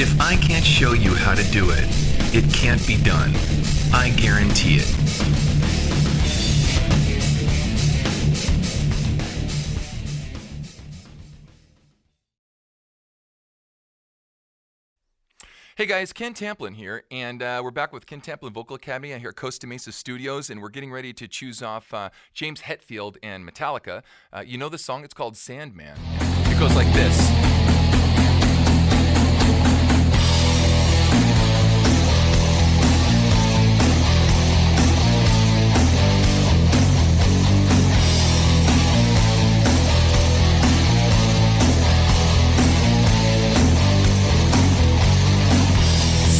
If I can't show you how to do it, it can't be done. I guarantee it. Hey guys, Ken Tamplin here, and we're back with Ken Tamplin Vocal Academy here at Costa Mesa Studios, and we're getting ready to choose off James Hetfield and Metallica. You know the song? It's called SANDMAN. It goes like this.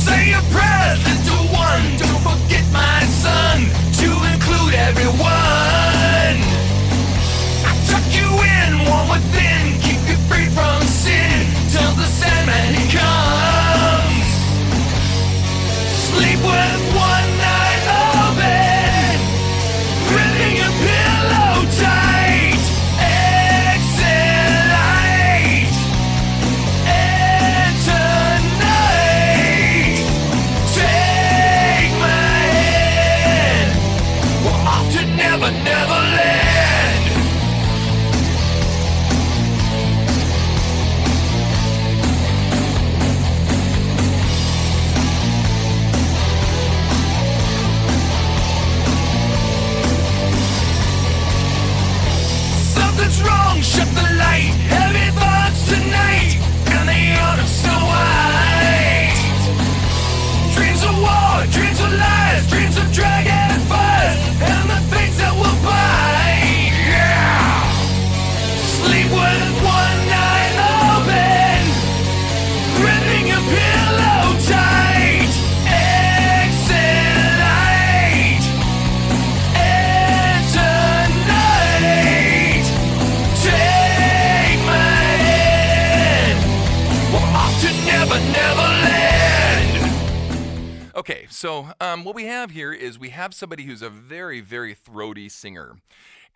Say your prayers, little one. Don't forget my son, to include everyone. I tuck you in, warm within, keep you free from sin, till the Sandman he comes. Sleep with one eye open, gripping your pillow tight. Exhale light, and tonight take my hand. We're off to Neverland. Something's wrong, shut the light. Heavy thoughts tonight, and the autumn snow white. Dreams of war, dreams of lies, dreams of dragon fires, and the things that will bite. Yeah. Sleep with one eye open, gripping your pillow tight. Exhale light, and tonight take my hand. We're off to Neverland. Okay, so what we have here is we have somebody who's a very, very throaty singer.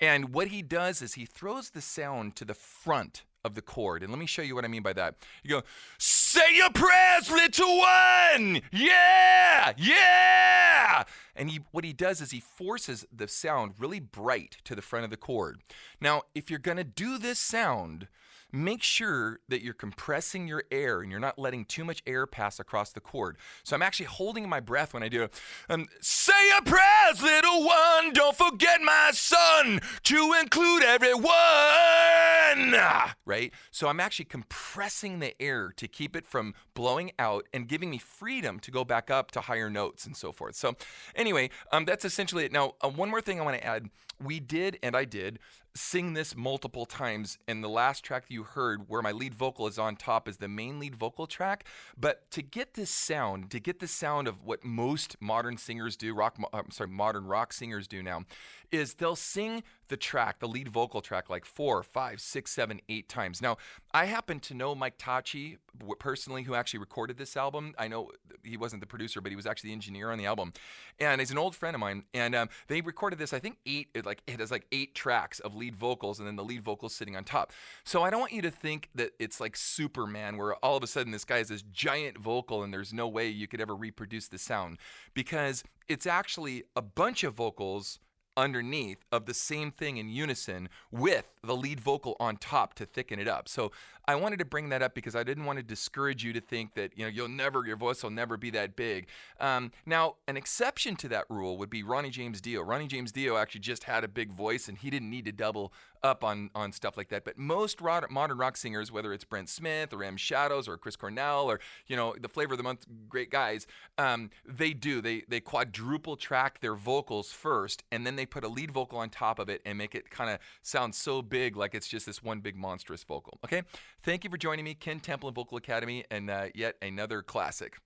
And what he does is he throws the sound to the front of the chord. And let me show you what I mean by that. You go, say your prayers, little one! Yeah! Yeah! And what he does is he forces the sound really bright to the front of the chord. Now, if you're going to do this sound, make sure that you're compressing your air and you're not letting too much air pass across the chord. So I'm actually holding my breath when I do it. Say your prayers, little one, don't forget my son, to include everyone. Right? So I'm actually compressing the air to keep it from blowing out and giving me freedom to go back up to higher notes and so forth. So anyway, that's essentially it. Now, one more thing I want to add. We did, and I did, sing this multiple times, and the last track that you heard where my lead vocal is on top is the main lead vocal track. But to get this sound, of what most modern singers do, modern rock singers do now, is they'll sing the track, the lead vocal track, like 4, 5, 6, 7, 8 times. Now, I happen to know Mike Tachi personally, who actually recorded this album. I know he wasn't the producer, but he was actually the engineer on the album. And he's an old friend of mine. And they recorded this, I think, it has 8 tracks of lead vocals, and then the lead vocals sitting on top. So I don't want you to think that it's like Superman, where all of a sudden this guy has this giant vocal and there's no way you could ever reproduce the sound, because it's actually a bunch of vocals underneath of the same thing in unison with the lead vocal on top to thicken it up. So I wanted to bring that up because I didn't want to discourage you to think that your voice will never be that big. Now, an exception to that rule would be Ronnie James Dio. Ronnie James Dio actually just had a big voice and he didn't need to double up on stuff like that. But most modern rock singers, whether it's Brent Smith or M. Shadows or Chris Cornell or the Flavor of the Month great guys, they quadruple track their vocals first, and then they put a lead vocal on top of it and make it kind of sound so big, like it's just this one big monstrous vocal. Okay, thank you for joining me, Ken Tamplin Vocal Academy, and yet another classic.